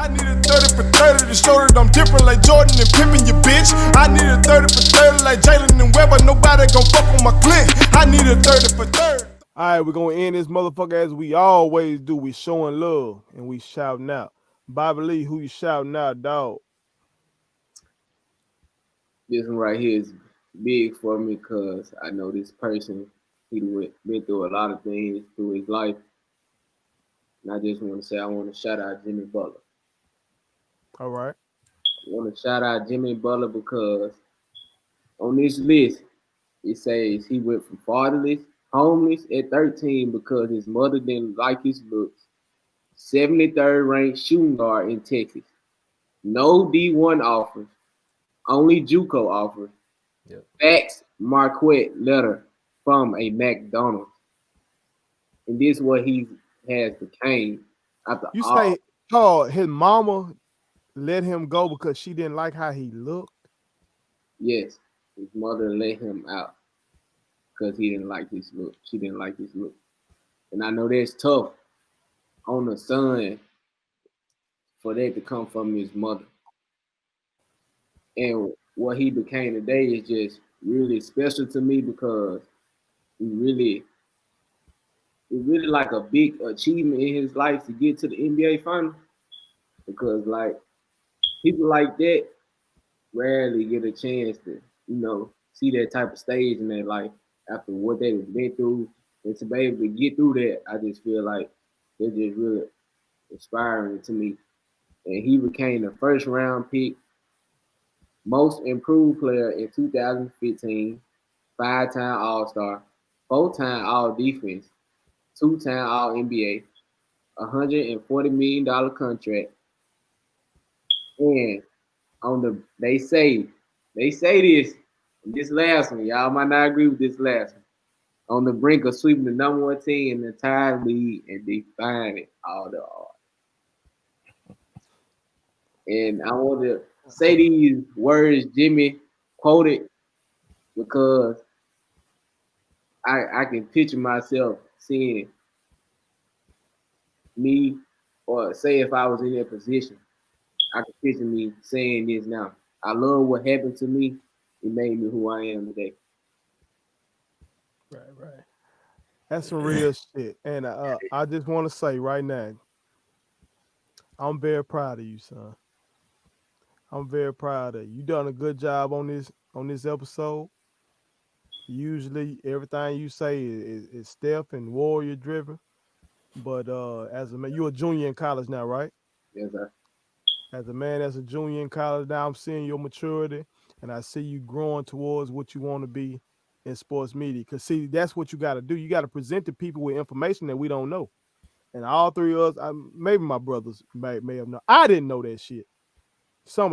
I need a 30 for 30 to show that I'm different like Jordan and Pippen, you bitch. I need a 30 for 30 like Jalen and Webber. Nobody gon' fuck on my clique. I need a 30 for 30. All right, we're gonna end this motherfucker as we always do. We showing love and we shouting out. Bobby Lee, who you shouting out, dog? This one right here is big for me because I know this person. He been through a lot of things through his life. And I just want to say I want to shout out Jimmy Butler. All right. I want to shout out Jimmy Butler because on this list, it says he went from fatherless, homeless at 13 because his mother didn't like his looks. 73rd ranked shooting guard in Texas. No D1 offers, only JUCO offers. Yep. Fax Marquette letter from a McDonald's. And this is what he has became after You all. say, oh, his mama let him go because she didn't like how he looked? Yes, his mother let him out because he didn't like his look. She didn't like his look. And I know that's tough on the son for that to come from his mother. And what he became today is just really special to me because it's really like a big achievement in his life to get to the NBA final. Because like people like that rarely get a chance to, see that type of stage in their life after what they've been through. And to be able to get through that, I just feel like they're just really inspiring to me. And he became the first round pick, most improved player in 2015, 5-time All-Star, 4-time All-Defense, 2-time All-NBA, $140 million contract. And they say this last one, y'all might not agree with this last one. On the brink of sweeping the number one team in the entire league and defining all the odds. And I want to say these words Jimmy quoted because I can picture myself seeing me, or say if I was in that position, I can picture me saying this now. I love what happened to me. It made me who I am today. Right. That's some real shit. And I just want to say right now, I'm very proud of you, son. I'm very proud of you. You done a good job on this episode. Usually everything you say is stealth and warrior driven. But as a man, you're a junior in college now, right? Yes, sir. As a man that's a junior in college now, I'm seeing your maturity and I see you growing towards what you want to be in sports media. Because, see, that's what you got to do. You got to present to people with information that we don't know. And all three of us, maybe my brothers may have known. I didn't know that shit.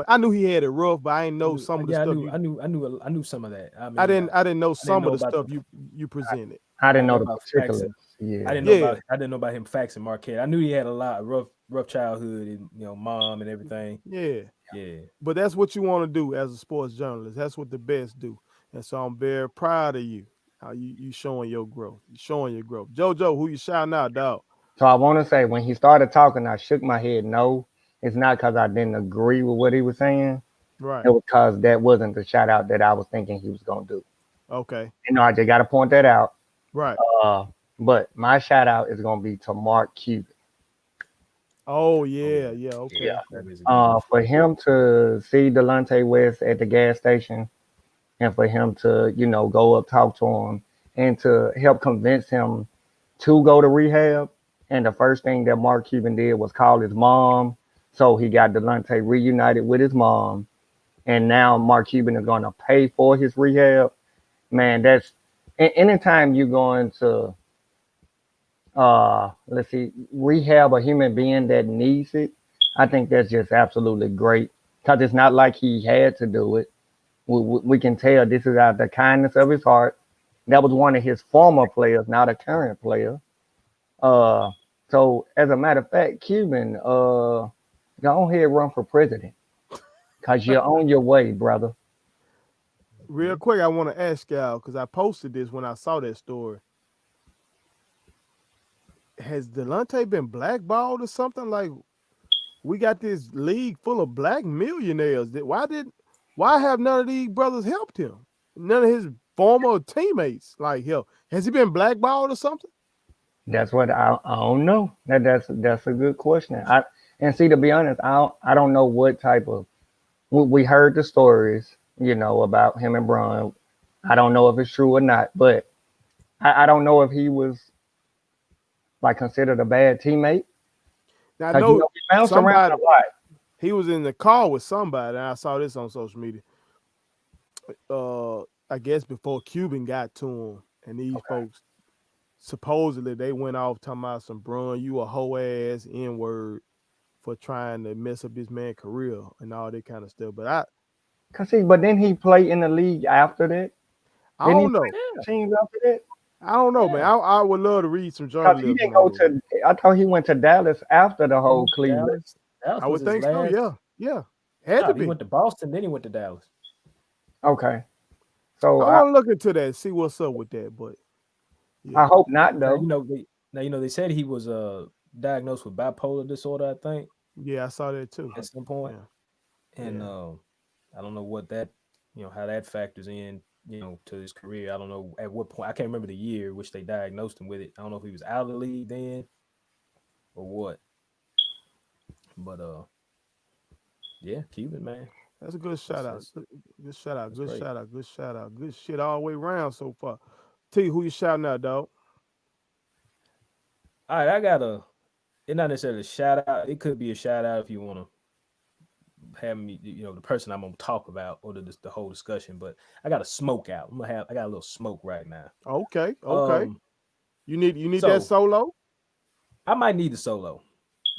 I knew he had it rough, but I didn't know some of the stuff. I knew some of that. I mean, I didn't know some of the stuff the, you presented. I didn't know the about particulars. Yeah. I didn't know about him faxing Marquette. I knew he had a lot of rough childhood and mom and everything. Yeah. Yeah. But that's what you want to do as a sports journalist. That's what the best do. And so I'm very proud of you. How you showing your growth. You showing your growth. JoJo, who you shouting out, dog? So I want to say, when he started talking, I shook my head. No, it's not because I didn't agree with what he was saying. Right. It was because that wasn't the shout out that I was thinking he was going to do. Okay. I just got to point that out. Right. But my shout out is going to be to Mark Cuban. Oh, yeah. Okay. Yeah. For him to see Delonte West at the gas station and for him to, go up, talk to him and to help convince him to go to rehab. And the first thing that Mark Cuban did was call his mom. So he got Delonte reunited with his mom. And now Mark Cuban is going to pay for his rehab. Man, that's anytime you're going to, rehab a human being that needs it, I think that's just absolutely great. Because it's not like he had to do it. We can tell this is out of the kindness of his heart. That was one of his former players, not a current player. So as a matter of fact, Cuban, go ahead, run for president, cause you're on your way, brother. Real quick, I want to ask y'all, because I posted this when I saw that story. Has Delonte been blackballed or something? Like, we got this league full of black millionaires. Why have none of these brothers helped him? None of his former teammates like help. Has he been blackballed or something? That's what I don't know. That's a good question. And see, to be honest, I don't know what type of. We heard the stories, about him and Bron. I don't know if it's true or not, but I don't know if he was like considered a bad teammate. Now I Because know he bounced around somebody. a lot. He was in the car with somebody. And I saw this on social media. I guess before Cuban got to him, and these folks supposedly they went off talking about some Brun, you a hoe ass N-word for trying to mess up this man's career and all that kind of stuff. But But then he played in the league after that. I Didn't he don't know. play for teams after that? I don't know, man. Yeah. I would love to read some Because he journalism didn't go on it. to. I thought he went to Dallas after the whole Cleveland. Dallas I was would his think so. last Yeah. Had to job. He be. went to Boston, then he went to Dallas. Okay, so I want to look into that, see what's up with that. But I hope not Now, though. they said he was diagnosed with bipolar disorder, I think, yeah, I saw that too. at some point. Yeah. And I don't know what that, how that factors in, to his career. I don't know at what point. I can't remember the year which they diagnosed him with it. I don't know if he was out of the league then or what. But yeah, Cuban, man. That's a good shout out. Good shout out. Good great. shout out. Good shout out. Good shit all the way around so far. T, who you shouting out, dog? All right, I got it's not necessarily a shout out. It could be a shout out if you want to have me, the person I'm gonna talk about or the whole discussion. But I got a smoke out. I got a little smoke right now. Okay. You need so that solo? I might need a solo.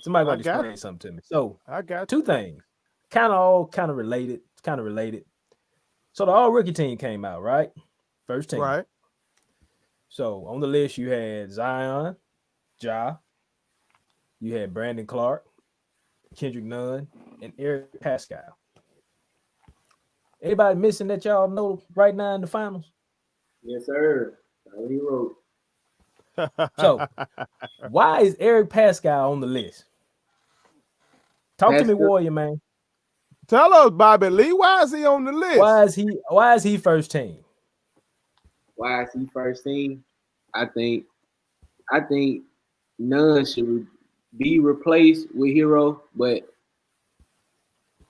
Somebody want to got explain something to me. So I got two things, kind of related. It's kind of related. So the all rookie team came out, right? First team. Right. So on the list you had Zion, Ja, you had Brandon Clark, Kendrick Nunn, and Eric Pascal. Anybody missing that y'all know right now in the finals? Yes, sir. He wrote. So why is Eric Pascal on the list? Talk to me, Warrior man. Tell us, Bobby Lee, why is he on the list? Why is he first team? Why is he first team? I think Nunn should be replaced with Herro, but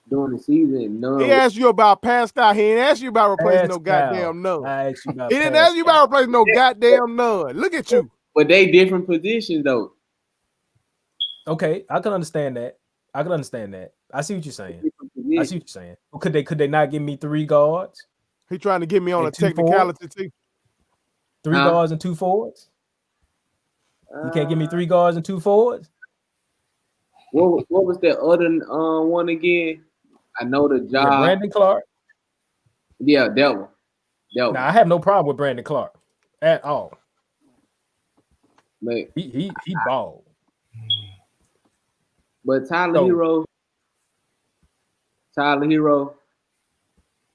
during the season, Nunn. He asked you about Pascal. He didn't ask you about replacing no goddamn Nunn. I asked you about he didn't ask you about replacing no goddamn Nunn. Look at you. But they different positions though. Okay, I can understand that. I see what you're saying. Could they not give me 3 guards? He trying to get me on a technicality too. 3 guards and 2 forwards? You can't give me 3 guards and 2 forwards? What was that other one again? I know the job. Yeah, Brandon Clark. Yeah, that one. Now I have no problem with Brandon Clark at all. Man. He balled. But Tyler Herro,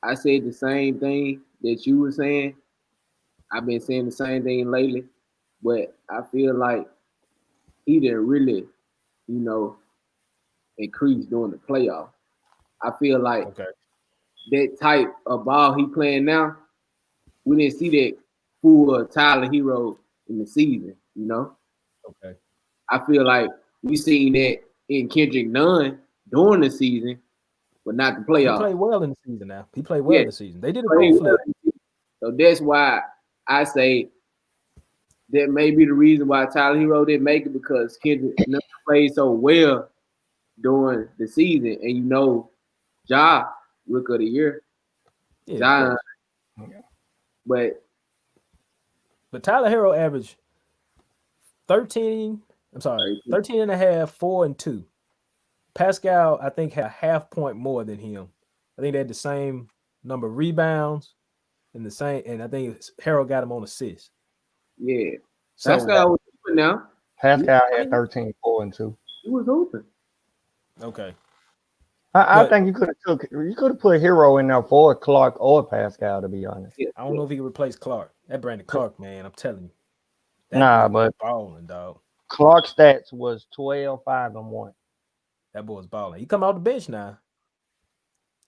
I said the same thing that you were saying. I've been saying the same thing lately, but I feel like he didn't really, increase during the playoff. I feel like that type of ball he playing now, we didn't see that full Tyler Herro in the season, Okay. I feel like we seen that in Kendrick Nunn during the season, but not the playoff. He played well in the season now. He played well in the season. They did a good flip. So that's why I say that may be the reason why Tyler Herro didn't make it, because Kendrick Nunn played so well during the season. And Ja, Rookie of the Year. Yeah, but Tyler Herro averaged 13 and a half, 4 and 2. Pascal, I think, had a half point more than him. I think they had the same number of rebounds and I think Herro got him on assists. Yeah. So, Pascal was open now. Pascal had 13, 4 and 2. He was open. Okay. I think you could have put Herro in there for Clark or Pascal, to be honest. I don't know if he could replace Clark. That Brandon Clark, man, I'm telling you. But balling, dog. Clark's stats was 12, 5, and 1. That boy's balling. He come out the bench now.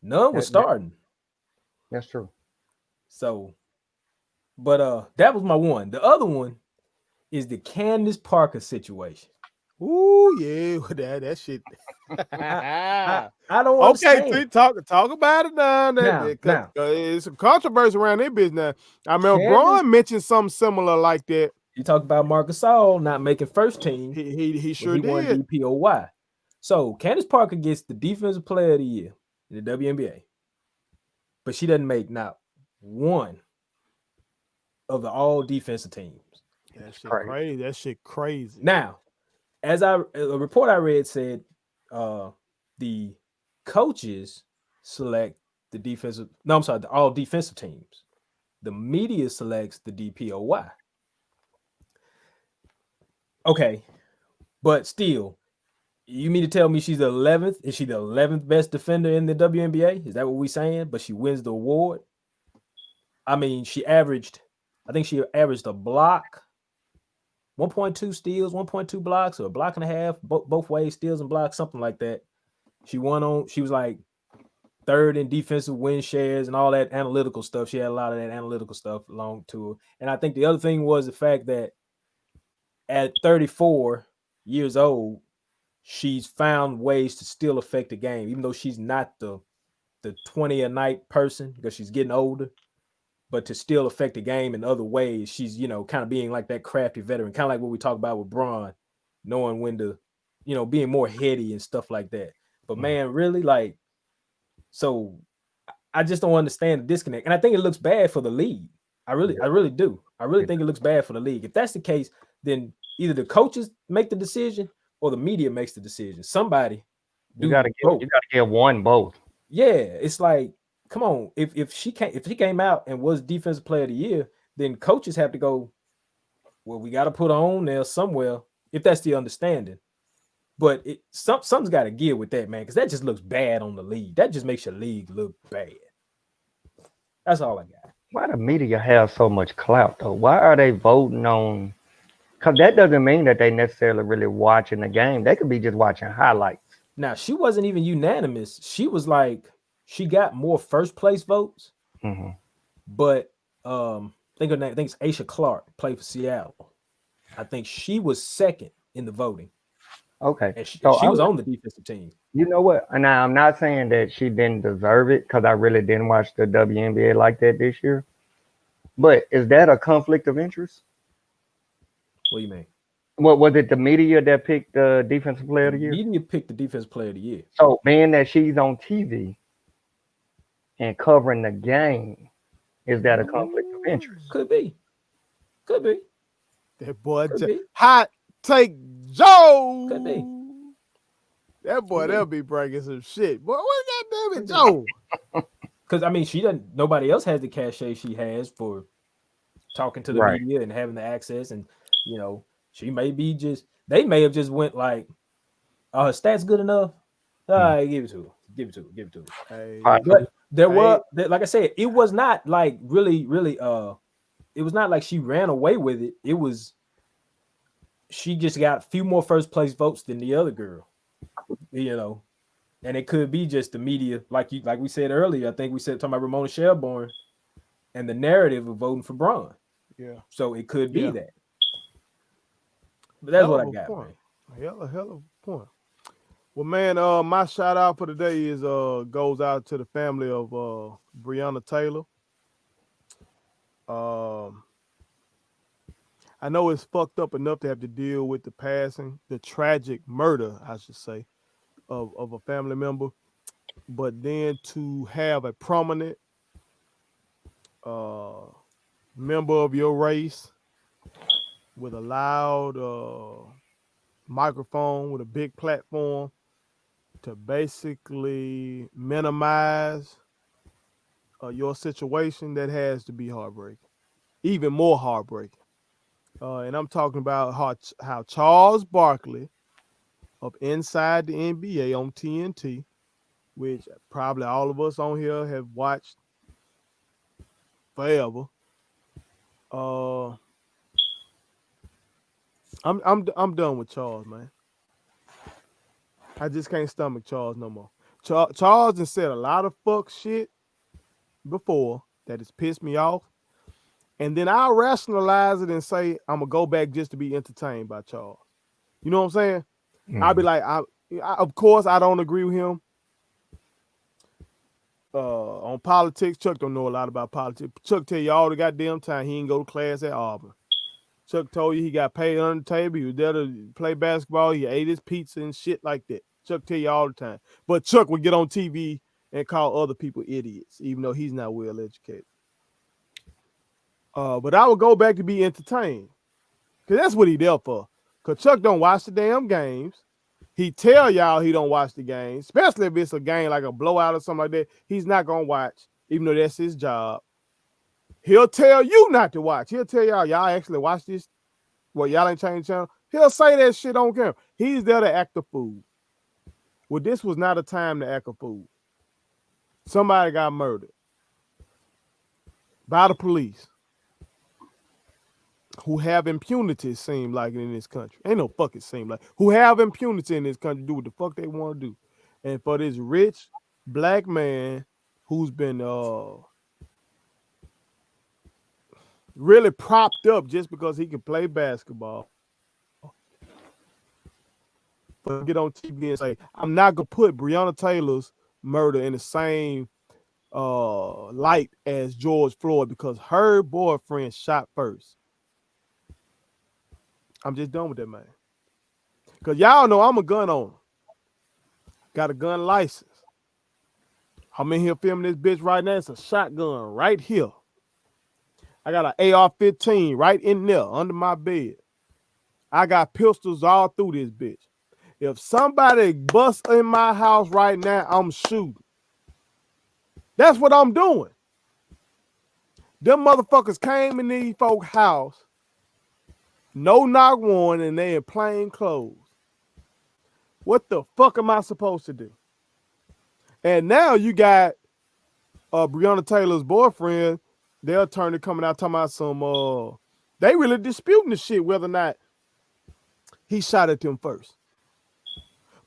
None was That, that, starting. that's true. So, but that was my one. The other one is the Candace Parker situation. Ooh, yeah, that shit. I I don't Okay, understand. talk about it now. Now, Because it's some controversy around that business now. I remember Candace, Braun mentioned something similar like that. you talk about Marcus Gasol not making first team, He but sure he won did. DPOY. So Candace Parker gets the Defensive Player of the Year in the WNBA, but she doesn't make not one of the all defensive teams. That It's shit crazy. crazy. That shit crazy. Now, as a report I read said, the coaches select the defensive. No, I'm sorry, the all defensive teams. The media selects the DPOY. Okay, but still, you mean to tell me she's the 11th? Is she the 11th best defender in the WNBA? Is that what we're saying? But she wins the award. I mean, I think she averaged a block, 1.2 steals, 1.2 blocks, or a block and a half, both ways, steals and blocks, something like that. She was like third in defensive win shares and all that analytical stuff. She had a lot of that analytical stuff along to her. And I think the other thing was the fact that at 34 years old, she's found ways to still affect the game, even though she's not the 20 a night person because she's getting older, but to still affect the game in other ways. She's, kind of being like that crafty veteran, kind of like what we talk about with Braun, knowing when to, being more heady and stuff like that. But man, really, like, so I just don't understand the disconnect. And I think it looks bad for the league. I really do. I really think it looks bad for the league. If that's the case, then either the coaches make the decision or the media makes the decision. Somebody You do gotta both. give one both. Yeah, it's like, come on. If she came out and was defensive player of the year, then coaches have to go, well, we got to put her on there somewhere, if that's the understanding. But something's got to give with that, man, because that just looks bad on the league. That just makes your league look bad. That's all I got. Why the media have so much clout though? Why are they voting on? Because that doesn't mean that they necessarily really watching the game. They could be just watching highlights. Now, she wasn't even unanimous. She was like, she got more first place votes, Hmm. but I think her name, I think it's Aisha Clark, played for Seattle. I think she was second in the voting, Okay, and so she was on the defensive team. you know what? And now I'm not saying that she didn't deserve it because I really didn't watch the WNBA like that this year. But is that a conflict of interest? What do you mean? What was it? The media that picked the defensive player The of the year? media picked the defensive player of the year. So being that she's on TV and covering the game, is that a conflict of interest? Could be, could be, That boy, could be, hot take could be, Joe. That boy, could they'll be. be breaking some shit. Boy, what that damn it, Joe? Because I mean, she doesn't. Nobody else has the cachet she has for talking to the Right. media and having the access, and she may be just. They may have just went like, "Are her stats good enough? All right, give it to her. Give it to her. Give it to her." Hey, Possibly. But there Hey. were, like I said, it was not like really, really. It was not like she ran away with it. It was she just got a few more first place votes than the other girl. And it could be just the media, like we said earlier. I think we said talking about Ramona Shelburne and the narrative of voting for Braun. yeah, So it could be yeah. that. But that's Hell what of I a got, point. man. Hell of a point. Well, man, my shout out for today is goes out to the family of Breonna Taylor. I know it's fucked up enough to have to deal with the tragic murder, I should say, of a family member, but then to have a prominent uh, member of your race with a loud microphone with a big platform to basically minimize your situation, that has to be heartbreaking, even more heartbreaking. And I'm talking about how Charles Barkley of Inside the NBA on TNT, which probably all of us on here have watched forever. I'm done with Charles, man. I just can't stomach Charles no more. Charles has said a lot of fuck shit before that has pissed me off. And then I'll rationalize it and say, I'm going to go back just to be entertained by Charles. You know what I'm saying? I'll be like, of course, I don't agree with him. On politics, Chuck don't know a lot about politics. Chuck tell you all the goddamn time he ain't go to class at Auburn. Chuck told you he got paid under the table. He was there to play basketball. He ate his pizza and shit like that. Chuck tell you all the time. But Chuck would get on TV and call other people idiots, even though he's not well educated. But I would go back to be entertained. Because that's what he there for. Because Chuck don't watch the damn games. He tell y'all he don't watch the games, especially if it's a game like a blowout or something like that. He's not going to watch, even though that's his job. He'll tell you not to watch. He'll tell y'all actually watch this. Well, y'all ain't changed the channel. He'll say that shit on camera. He's there to act a fool. Well, this was not a time to act a fool. Somebody got murdered by the police who have impunity, seem like, in this country. Ain't no fucking seem like. Who have impunity in this country, do what the fuck they want to do. And for this rich black man who's been really propped up just because he can play basketball, but get on TV and say, I'm not going to put Breonna Taylor's murder in the same light as George Floyd because her boyfriend shot first. I'm just done with that, man. Because y'all know I'm a gun owner. Got a gun license. I'm in here filming this bitch right now. It's a shotgun right here. I got an AR-15 right in there under my bed. I got pistols all through this bitch. If somebody busts in my house right now, I'm shooting. That's what I'm doing. Them motherfuckers came in these folks' house, no knock warrant, and they in plain clothes. What the fuck am I supposed to do? And now you got Breonna Taylor's boyfriend, their attorney coming out talking about some, they really disputing the shit whether or not he shot at them first.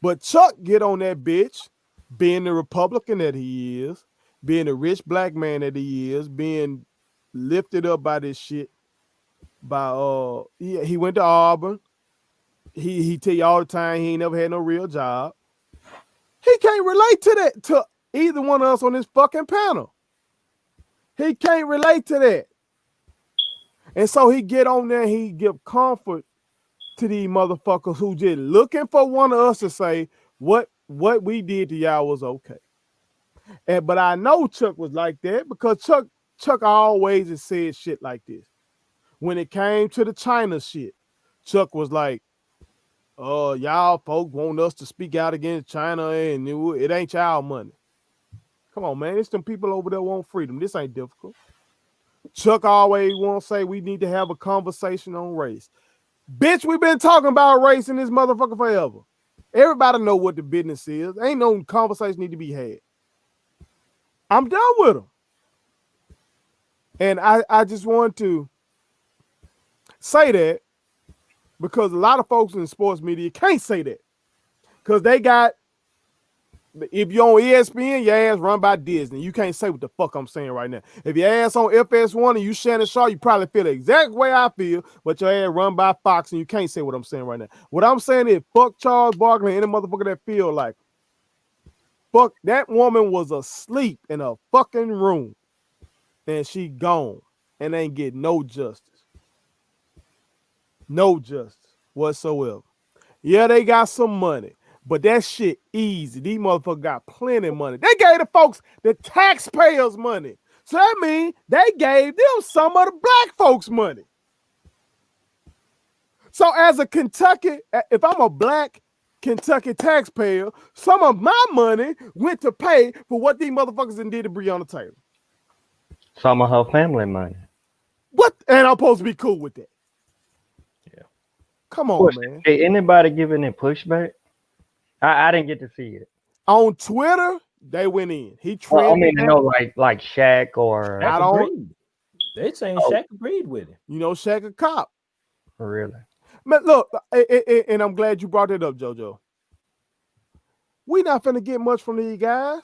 But Chuck get on that bitch, being the Republican that he is, being the rich black man that he is, being lifted up by this shit. By he went to Auburn. He tell you all the time he ain't never had no real job. He can't relate to that, to either one of us on this fucking panel. He can't relate to that. And so he get on there and he give comfort to these motherfuckers who just looking for one of us to say what we did to y'all was okay. But I know Chuck was like that because Chuck always has said shit like this. When it came to the China shit, Chuck was like, y'all folks want us to speak out against China and it ain't y'all money. Come on, man. It's them people over there want freedom. This ain't difficult. Chuck always want to say we need to have a conversation on race. Bitch, we've been talking about race in this motherfucker forever. Everybody know what the business is. Ain't no conversation need to be had. I'm done with them. And I just want to say that because a lot of folks in the sports media can't say that. Because they got, if you're on ESPN, your ass run by Disney. You can't say what the fuck I'm saying right now. If your ass on FS1 and you Shannon Sharp, you probably feel the exact way I feel, but your ass run by Fox and you can't say what I'm saying right now. What I'm saying is fuck Charles Barkley and any motherfucker that feel like fuck, that woman was asleep in a fucking room and she gone and ain't get no justice. No justice whatsoever. Yeah, they got some money, but that shit easy. These motherfuckers got plenty of money. They gave the folks, the taxpayers, money. So that means they gave them some of the black folks' money. So as a Kentucky, if I'm a black Kentucky taxpayer, some of my money went to pay for what these motherfuckers did to Breonna Taylor. Some of her family money. What? And I'm supposed to be cool with that. Yeah. Come on, man. Hey, anybody giving it pushback? I didn't get to see it. On Twitter, they went in. He trended. Well, I mean, you know, like Shaq or Shaq I don't- agreed. They saying Shaq agreed with it. You know, Shaq a cop. really. But look, and I'm glad you brought that up, JoJo. We not finna get much from these guys.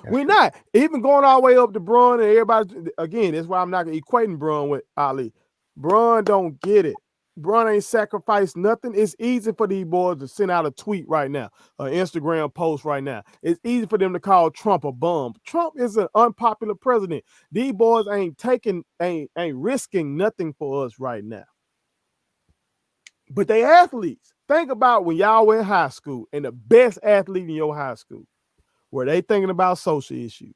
That's We're true. not. Even going all the way up to Braun and everybody, again, that's why I'm not equating Braun with Ali. Braun don't get it. Braun ain't sacrificed nothing. It's easy for these boys to send out a tweet right now, an Instagram post right now. It's easy for them to call Trump a bum. Trump is an unpopular president. These boys ain't risking nothing for us right now. But they athletes. Think about when y'all were in high school and the best athlete in your high school. Were they thinking about social issues?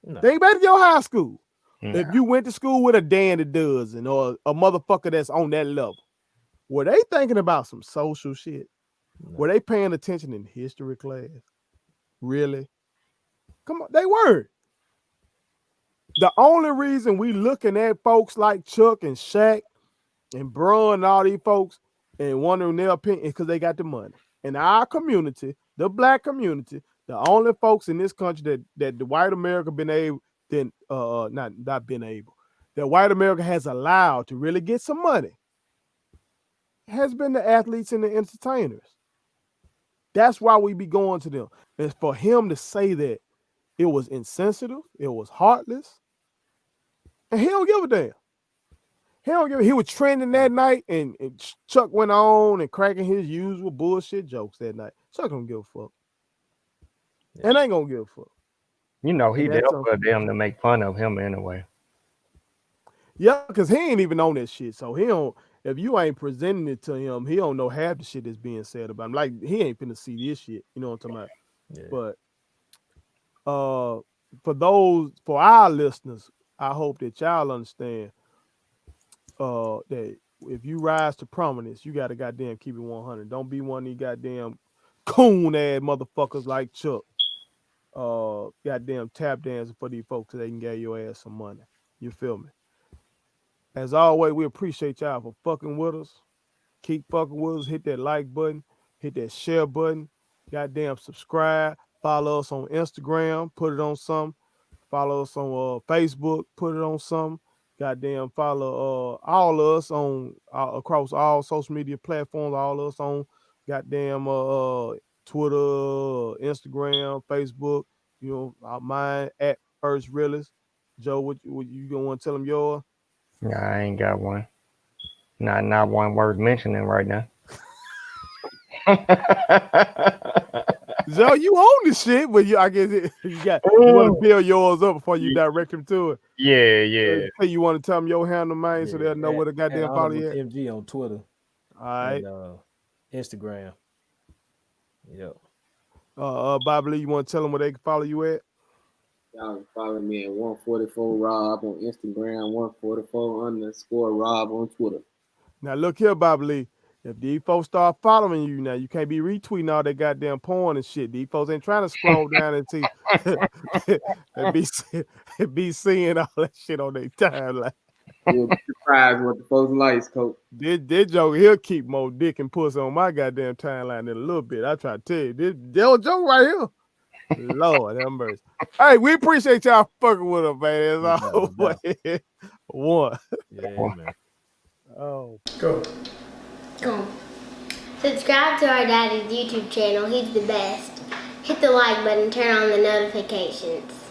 No. Think back to your high school. Nah. If you went to school with a Danny Dozen or a motherfucker that's on that level, were they thinking about some social shit? No. Were they paying attention in history class? Really? Come on, they weren't. The only reason we looking at folks like Chuck and Shaq and Braun and all these folks and wondering their opinion is because they got the money. In our community, the black community, the only folks in this country that the white America been able, not been able, that white America has allowed to really get some money has been the athletes and the entertainers. That's why we be going to them. And for him to say that it was insensitive, it was heartless, and he don't give a damn. He was trending that night, and Chuck went on and cracking his usual bullshit jokes that night. Chuck don't give a fuck. Yeah. And ain't gonna give a fuck. You know, he And there that's for them to make fun of him anyway. Yeah, because he ain't even on that shit. So he don't, if you ain't presenting it to him, he don't know half the shit that's being said about him. Like, he ain't finna see this shit. You know what I'm talking about? Yeah. But for our listeners, I hope that y'all understand that if you rise to prominence, you gotta goddamn keep it 100. Don't be one of these goddamn coon ass motherfuckers like Chuck. Goddamn tap dancing for these folks so they can get your ass some money. You feel me? As always, we appreciate y'all for fucking with us. Keep fucking with us. Hit that like button. Hit that share button. Goddamn subscribe. Follow us on Instagram. Put it on some. Follow us on Facebook. Put it on some. Goddamn follow all of us on across all social media platforms. All of us on goddamn Twitter, Instagram, Facebook. You know, mine at First Realist. Joe, what you gonna want to tell them yours? Nah, I ain't got one. Not one worth mentioning right now. Joe, you own this shit, but I guess you want to build yours up before you direct them to it. Yeah. Hey, you want to tell them your handle, man, so they'll know where the goddamn follow you at. MG on Twitter. All right. And Instagram. Yep. Bobby, you want to tell them where they can follow you at? Y'all can follow me at 144 Rob on Instagram, 144 _ Rob on Twitter. Now look here, Bobby Lee. If these folks start following you now, you can't be retweeting all that goddamn porn and shit. These folks ain't trying to scroll down and see and be seeing all that shit on their timeline. You'll be surprised what the folks likes, coach. This joke, he'll keep more dick and pussy on my goddamn timeline in a little bit. I try to tell you, this joke right here. Lord have mercy. Hey, we appreciate y'all fucking with us, man. That's all. One. Yeah, man. Oh. Go. Subscribe to our daddy's YouTube channel. He's the best. Hit the like button, turn on the notifications.